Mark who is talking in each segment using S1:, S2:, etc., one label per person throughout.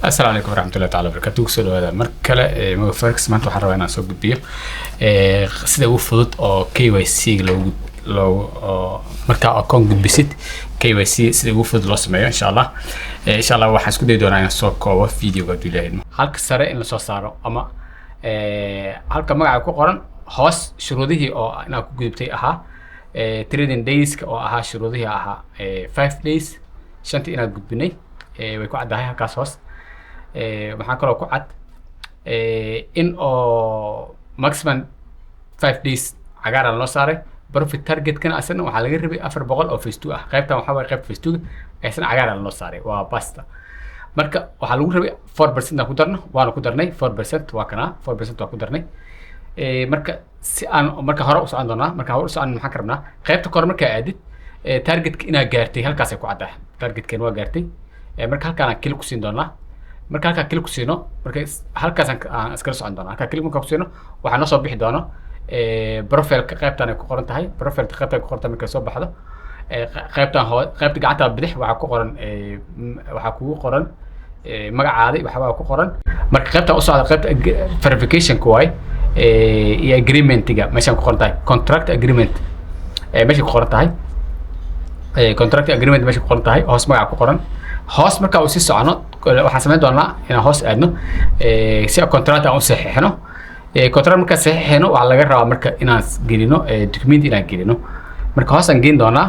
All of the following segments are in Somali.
S1: السلام عليكم ورحمة الله تعالى وبركاته. سؤال هذا مركلة مفركس ما أنتوا حرّوا أنا أسوق بيه سيدا وفضت أو KYC لو مركا أكون بسيط KYC سيدا وفضت لصمة إن شاء الله إن شاء الله واحد سكودي دوران أسوق أو فيديو قد لين هالك سرّة إن صاروا أما هالك ما عكوا قرن خاص شروطه أو أنا كوجي بتاعي أها trading days أو أها شروطه أها 5 days شنتي أنا قد بني ويكون عندها هاي كاسوس waxaan kaloo ku cad in oo maximum 5 days cagaaran loo saaray profit target-kana asana waxaa laga rabay 400 oo phase 2 ah qaybtan waxaa waay qayb phase 2 aysan cagaaran loo saaray waa basta marka waxaa lagu rabay 4% aan ku darno waana ku darnay 4% waa kana 4% waa ku darnay marka si aan marka hore u socon doonaa marka hore u socon maxaan ka rabnaa qaybta kor marka aadid target-ka inaad gaartay halkaas ay ku caddahay target-keen waa gaartay marka halkaan aan click ku siin doonaa marka halka click ku siino marka halkaas aan iskala socon doona halka click marka ku siino waxa noo soo bixi doona profile-ka qaybtan ay ku qoran tahay profile-ka qaybta ay ku qoran tahay marka soo baxdo qaybtan qaybta gacanta bidix waxa ku qoran waxa kugu qoran magacaada waxa ku qoran marka qaybta u socda qaybta verification ku way iyo agreement-ga meeshan ku qoran tahay contract agreement meesha ku qoran tahay contract agreement meesha ku qoran tahay hoos magaca ku qoran hoos marka uu si socono waxaan sameyn doonaa inaan hoos aadno si contract aan u saxiixno contract marka saxiixno waxa laga rabaa marka inaan gelino document inaan gelino marka hoos aan gelin doonaa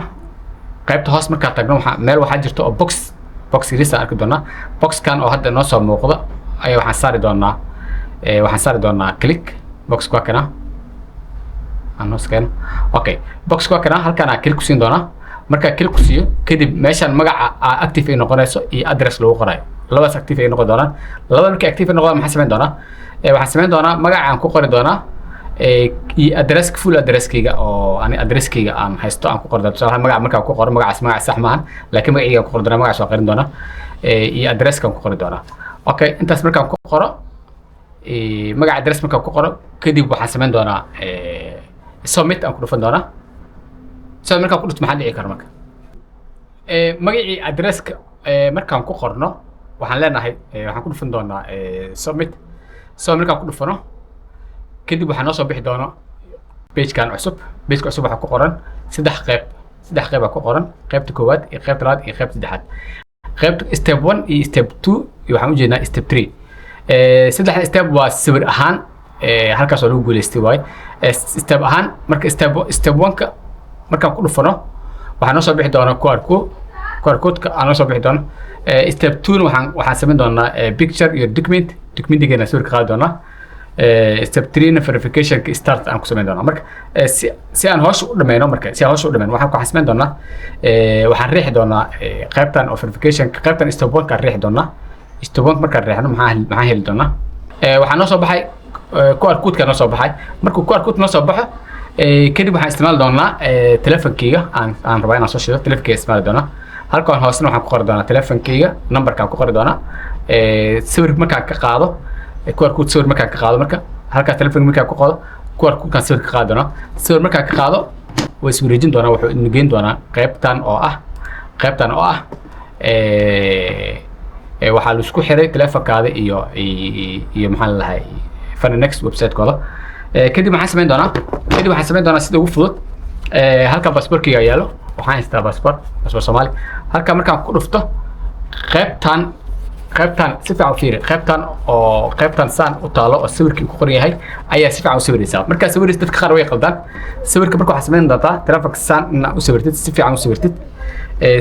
S1: qaybta hoos marka tagno waxa meel waxa jirto oo box yariis aan arki doonaa box kan oo hadda noo soo muuqda ayaa waxaan saari doonaa click box ka kana aan hoos keeno okay box ka kana halkaan aan click ku siin doonaa marka click ku siiyo kadib meeshan magaca active ay noqonayso iyo address lagu qoray labadaas active ay noqon doonaan labada markay active noqdaan maxaa sameyn doonaa waxaan sameyn doonaa magaca aan ku qori doonaa iyo address full addresskayga oo ani addresskayga aan haysto aan ku qori doonaa tusaale magaca marka ku qoro magacaas magac sax maahan laakiin magacayga ku qori doonaa magacaas waa qarin doonaa iyo addresska ku qori doonaa okay intaas marka ku qoro magaca address marka ku qoro kadib waxaan sameyn doonaa submit aan ku dhufan doonaa sida markaan ku dhufto maxaa dhici kara marka magacii addresska markaan ku qorno waxaan leenahay waxaan ku dhufan doonaa submit markaan ku dhufano kadib waxaa noo soo bixi doona page-kan cusub waxaa ku qoran saddex qayb ku qoran qaybta koowaad iyo qaybta labaad iyo qaybta saddexaad qaybta step 1 iyo step 2 iyo waxaan u jeednaa step 3 saddexda step waa sawir ahaan halkaas oo lagu guuleystay waay step ahaan marka step 1ka markaan ku dhufano waxaa noo soo bixi doona QR code-ka aan noo soo bixi doona step 2 waxaan sameyn doonaa picture iyo document-geena sawirka qaadi doonaa step 3 na verification-ka start aan ku sameyn doonaa marka si aan hawsha u dhameyno waxaan sameyn doonaa waxaan riixi doonaa qaybtan oo verification-ka qaybtan step 1 kaan riixi doonaa step 1 markaan riixno maxaan heli doonaa waxaa noo soo baxay QR code-ka noo soo baxay markuu QR code noo soo baxo kadib waxaan isticmaali doonaa telefonkeyga aan rabaa inaan soo shido telefonkeyga isticmaali doonaa halkaan hoosna waxaan ku qori doonaa telefonkeyga numberkaan ku qori doonaa sawir markaan ka qaado QR code sawir markaan ka qaado marka halkaas telefonka markaan ku qaado QR code-kaan sawir ka qaadi doonaa sawir markaan ka qaado way iswareejin doonaa wuxuu ina geyn doonaa qaybtan oo ah waxaa la isku xiray telefonkaada iyo maxaan lahay Finex website-kooda kadib waxaan sameyn doonaa sida ugu fudud halka passportkayga yaalo waxaan haystaa passport Soomaali halka markaan ku dhufto qaybtan si fiican u fiiri qaybtan saan u taalo oo sawirkii ku qoran yahay ayaa si fiican u sawiraysaa marka sawiraysa dadka qaar way qaldaan sawirka marka waxaa sameyn doontaa telefonka saan inaad u sawirtid si fiican u sawirtid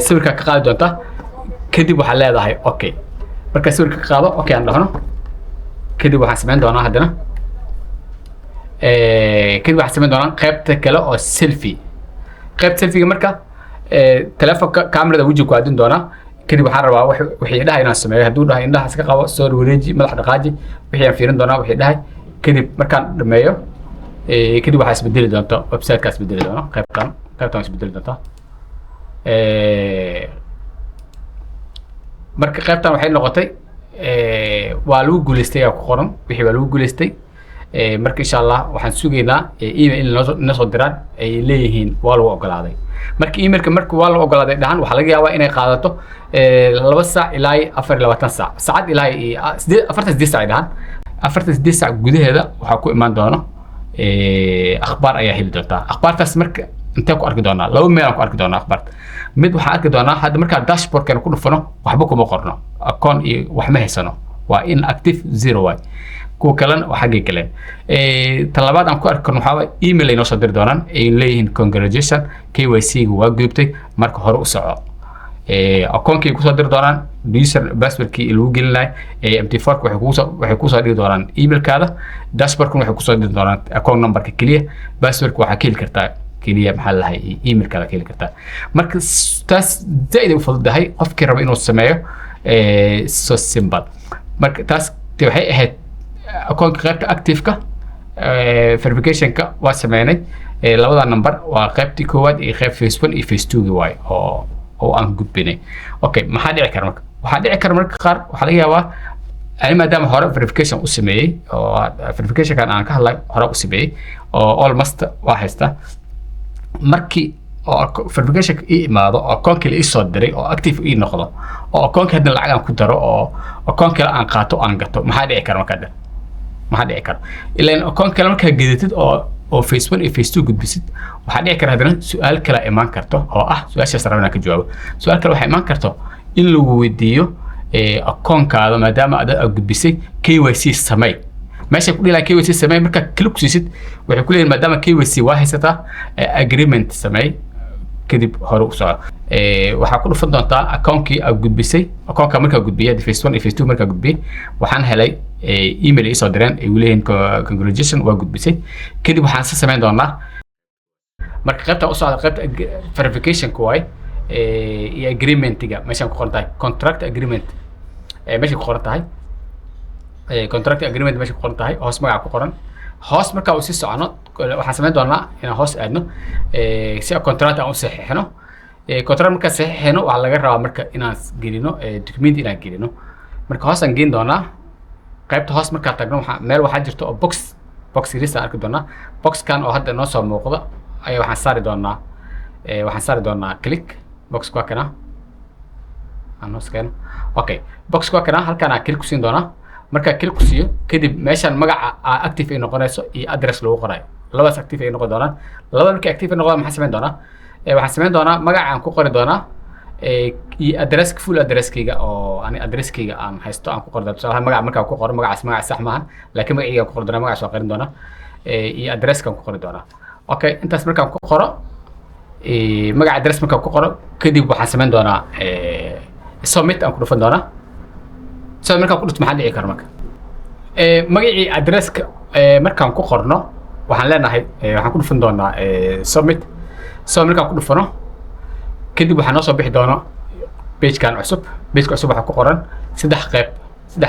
S1: sawirka ka qaadi doontaa kadib waxaa leedahay okay marka sawirka ka qaado okay aan dhahno kadib waxaan sameyn doonaa haddana kadib waxaan sameyn doonaa qaybta kale oo qaybta selfie-ga marka telefonka kamerada wejiga ku aadin doonaa kadib waxaan rabaa wixii dhahay inaan sameeyo hadduu dhahay indhaha iska qabo soo wareeji madax dhaqaaji wixii aan fiirin doonaa wixii dhahay kadib markaan dhameeyo kadib waxaa isbedeli doonta website-kaas isbedeli doona qaybtan isbedeli doonta marka qaybtan waxay noqotay waa lagu guuleystay ku qoran wixii waa lagu guuleystay marka insha Allah waxaan sugaynaa email in soo diraan ay leeyihiin waa lagu ogolaaday marka emailka marka waa la ogolaaday dhahan waxa laga yaabaa inay qaadato 2 saac ilaa 24 saac saacad ilaa 48 saac dhahan 48 saac gudaheeda waxa ku imaan doono akhbaar ayaa heli doontaa akhbaartaas marka intee ku arki doonaa laba meel aan ku arki doonaa akhbaarta mid waxaan arki doonaa hadda marka dashboardkan ku dhufano waxba kuma qorno account iyo wax ma haysano waa inactive 0 way kuwa kalena waa xaggay galeen talabaad aan ku arki karno waxaa waaye email ay noo soo diri doonaan ay leeyihiin congratulation KYC-ga waa gudubtay marka hore u soco account-kii kusoo diri doonaan user password-kii lagu gelinayo MT4 waxay kusoo dhigi doonaan email-kaada dashboard-kuna waxay kusoo dhigi doonaan account number-ka keliya password-ka waxaa ka heli kartaa keliya maxaa la dhahay email-kaada ka heli kartaa marka taas zaid ay u fududahay qofkii raba inuu sameeyo so simple marka taas waxay ahayd account qaybta active-ka verification-ka waa sameynay labada number waa qaybtii koowaad iyo qayb phase 1 iyo phase 2 waay oo aan gudbinay okay maxaa dhici kara marka waxaa dhici kara marka qaar waxaa laga yaabaa ani maadaama hore verification u sameeyey oo verification-kan aan ka hadlay hore u sameeyey oo almost waa haysta markii oo verification ii imaado oo account-kii la ii soo diray oo active ii noqdo oo account-kii hadda lacag aan ku daro oo account-kii aan qaato aan gato maxaa dhici kara marka maxaa dhici kara ilaan account-kii markaa gadatid oo phase 1 iyo phase 2 gudbisid waxaa dhici kara hadana su'aal kale imaan karto oo ah su'aashaas rabnaa ka jawaabo su'aal kale waxa imaan karto in lagu weydiiyo account-kaada maadaama aad gudbisay KYC samay meesha ku dhilaa KYC samay marka click ku siisid waxay ku leeyihiin maadaama KYC waa haysataa agreement samay kadib hore u soco waxaa ku dhufan doontaa account-kii aad gudbisay account-ka markaa gudbiyay phase 1 iyo phase 2 markaa gudbiyay waxaan helay email ay soo direen ay leeyihiin congratulation waa gudbisay kadib waxaan sameyn doonaa marka qaybta u socda qaybta verification-ka waay iyo agreement-ga meeshaan ku qoran tahay contract agreement meesha ku qoran tahay contract agreement meesha ku qoran tahay hoos magaca ku qoran hoos marka uu si socono waxaan sameyn doonaa inaan hoos aadno si contract aan u saxiixno contract marka saxiixno waxa laga rabaa marka inaan gelino document inaan gelino marka hoos aan geyn doonaa qaybta hoos marka tagno meel waxaa jirto oo box series aan arki doonaa box-kan oo hadda noo soo muuqda ayaa waxaan saari doonaa click box ku kana aan hoos keeno okay box ku kana halkaan aan click ku siin doonaa marka click ku siiyo kadib meeshan magaca active ay noqonayso iyo address lagu qoray labadaas active ay noqon doonaan labada markay active noqdaan maxaa sameyn doonaa waxaan sameyn doonaa magaca aan ku qori doonaa iyo address full address-kayga oo ani address-kayga aan haysto aan ku qori doonaa tusaale magaca marka ku qoro magacaas magac sax maahan laakiin magacayga ku qori doonaa magacaas waa qarin doonaa iyo address-kan ku qori doonaa okay intaas markaan ku qoro magaca address markaan ku qoro kadib waxaan sameyn doonaa submit aan ku dhufan doonaa soo markaan ku dhufto maxaa dhici kara marka magacii address-ka markaan ku qorno waxaan leenahay waxaan ku dhufan doonaa submit markaan ku dhufano kadib waxaa noo soo bixi doono page-kan cusub page-ka cusub waxaa ku qoran saddex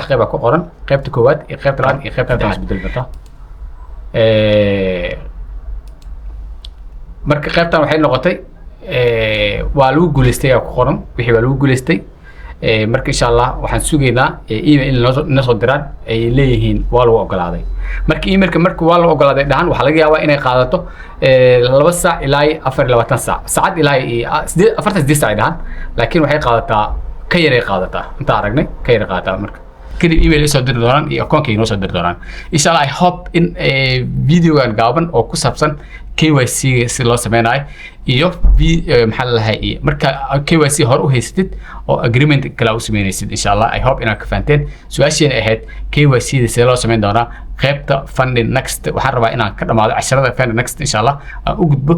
S1: qayb ku qoran qaybta koowaad iyo qaybta labaad iyo qaybta saddexaad isbedel doonta marka qaybtan waxay noqotay waa lagu guuleystay ku qoran wixii waa lagu guuleystay marka insha Allah waxaan sugaynaa email in soo diraan ay leeyihiin waa lagu ogolaaday marka emailka marka waa lagu ogolaaday dhahan waxa laga yaabaa inay qaadato 2 saac ilaa 24 saac saacad ilaa 48 saac dhahan laakiin waxay qaadataa ka yar ay qaadataa inta aragnay ka yar qaadataa marka kadib email soo diri doonaan iyo account-kay noo soo diri doonaan insha Allah I hope in video-gan gaaban oo ku saabsan KYC si loo sameynayo iyo maxaa la dhahay marka KYC hore u haysatid oo agreement kala u sameynaysid insha Allah I hope inaad ka fahanteen su'aasheen ahayd KYC si loo sameyn doonaa qaybta funding next waxaan rabaa inaan ka dhamaado casharada funding next insha Allah aan u gudbo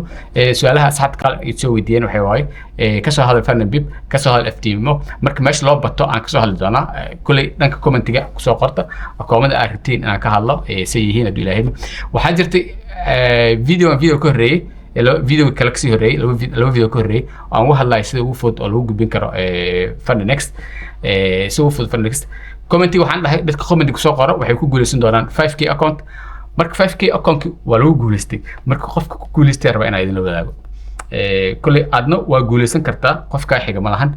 S1: su'aalaha asxaabta kale ay soo weydiiyeen waxay waaye ka soo hadal funding bib ka soo hadal FTMO marka meesha loo bato aan ka soo hadli doonaa kulay dhanka commentiga ku soo qorta akoomada aad rabtiin inaan ka hadlo say yihiin haduu ilaahay waxaa jirtay video ka horeeyay video kale kasii horeeyay laba video ka horeeyay aan uga hadlayo sida ugu fudud oo lagu gudbin karo funding next sida ugu fudud funding next commenti waxaan dhahay dadka comment ku soo qoro waxay ku guuleysan doonaan 5k account marka 5k account waa lagu guuleystay marka qofka ku guuleystay raba inaan idin la wadaago kulli adna waa guuleysan kartaa qofka xiga ma lahan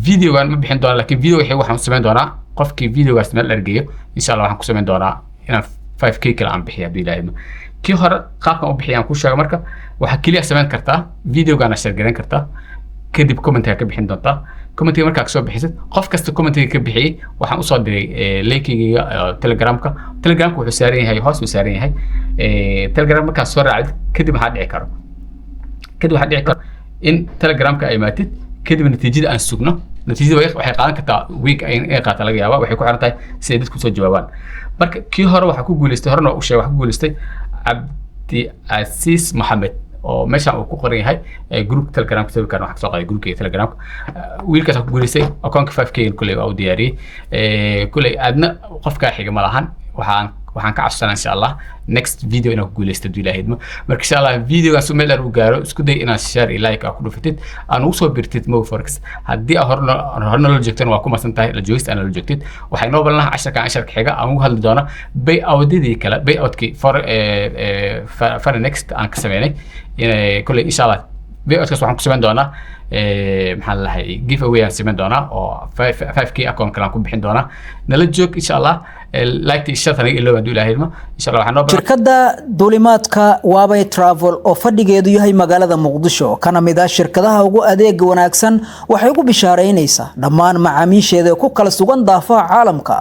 S1: videogan ma bixin doona laakiin video waxaan sameyn doonaa qofkii videogaas meel argayo insha Allah waxaan ku sameyn doonaa inaan 5k kala aan bixiya hadii ilaahay kii hore qaabkan u bixiyaan ku sheega marka waxa kaliya sameyn kartaa videogaana share garan kartaa kadib comment-ka ka bixin doontaa comment-ka markaa soo bixisid qof kasta comment-ka ka bixiyay waxaan u soo diray link-iga Telegram-ka wuxuu saaran yahay hoos u saaran yahay Telegram markaa soo raacid kadib waxa dhici karo in Telegram-ka ay maatid kadib natiijada aan sugno natiijada waxay qaadan kartaa week ay qaata laga yaabaa waxay ku xiran tahay si ay dadku soo jawaabaan marka kii hore waxa ku guuleystay horena u sheegay waxa ku guuleystay Abdi Aziz Mohamed oo meesha uu ku qoran yahay group Telegram ka sawirkan waxa soo qaaday groupka Telegram wiilkaas ku guuleystay account 5k kulay oo diyaariyay kulay aadna qofka xiga ma lahan waxaan ka cabsanaa insha Allah next video inaan ku guuleysto ilaahay marka insha Allah videogaas meel uu gaaro isku day inaad share like ku dhufatid aan u soo birtid Mo Forex hadii horna la joogtaan waa ku masan tahay la joogist aan la joogtid waxay noo balanahay 10 xiga aan ugu hadli doona buyout-dii kala buyout-ki for next aan ka sameynay kulay insha Allah buyout-kaas waxaan ku sameyn doonaa maxaa la lahay giveaway aan sameyn doonaa oo 5k account kala ku bixin doonaa nala joog insha Allah like shatan ilo baan ilaahay insha Allah waxaan
S2: shirkadda duulimaadka Waabay Travel oo fadhigeedu yahay magaalada Muqdisho kana mid ah shirkadaha ugu adeeg wanaagsan waxay ugu bishaareynaysaa dhammaan macaamiisheeda ku kala sugan daafaha caalamka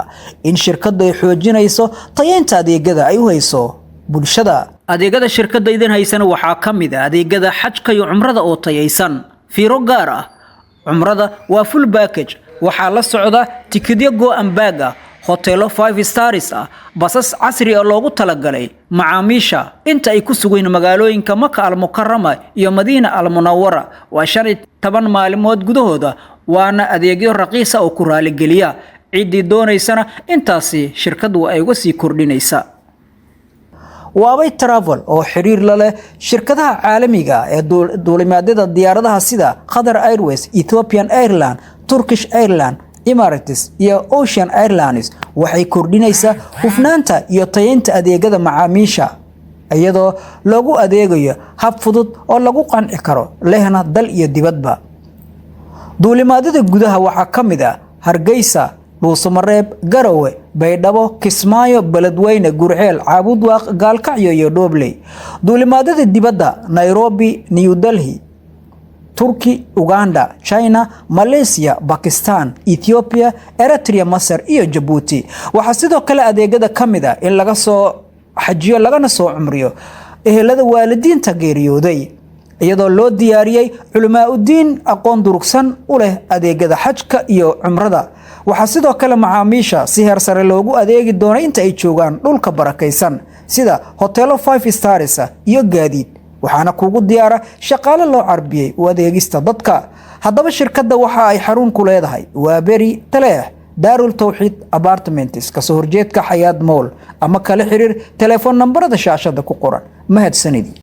S2: in shirkaddu ay xoojinayso tayeynta adeegyada ay u hayso bulshada adeegyada shirkadda idin haysan waxa kamid ah adeegyada xajka iyo umrada oo tayeysan fiiro gaar ah umrada waa full package waxa la socda tikidyo go and bag hotelo 5 stars ah basas casri ah loogu talagalay macaamiisha inta ay ku sugan magaalooyinka Makka al-Mukarrama iyo Madiina al-Munawwara waa 15 maalmood gudahooda waana adeegyo raqiis ah oo ku raali geliya cidii doonaysana intaasi shirkadu ay uga sii kordhinaysa Waabay Travel oo xiriir la leh shirkadaha caalamiga ee duulimaadada diyaaradaha sida Qatar Airways, Ethiopian Airlines, Turkish Airlines, Emirates iyo Ocean Airlines waxay kordhinaysaa hufnaanta iyo tayeynta adeegyada macaamiisha iyadoo lagu adeegayo hab fudud oo lagu qanci karo lehna dal iyo dibadba duulimaadada gudaha waxa kamid ah Hargeysa Dhuusamareeb Garowe Baydhabo Kismaayo Beledweyne Gurceel Caabudwaaq Gaalkacyo iyo Doobley duulimaadada dibadda Nairobi New Delhi Turkey Uganda China Malaysia Pakistan Ethiopia Eritrea Masar iyo Djibouti waxa sidoo kale adeegyada kamid ah in laga soo xajiyo lagana soo umriyo ehelada waalidiinta geeriyooday iyadoo loo diyaariyay culimaadudiin aqoon durugsan u leh adeegyada xajka iyo umrada waxa sidoo kale macaamiisha si heer sare loogu adeegi doona inta ay joogaan dhulka barakaysan sida hotelo 5 stars iyo gaadiid waxaana kugu diyaara shaqaale loo carbiyay u adeegista dadka haddaba shirkadda waxa ay xarun ku leedahay waa beri taleex Darul Tawhid Apartments ka soo horjeedka Hayat Mall ama kala xiriir telefoon nambarada shaashada ku qoran mahadsanidi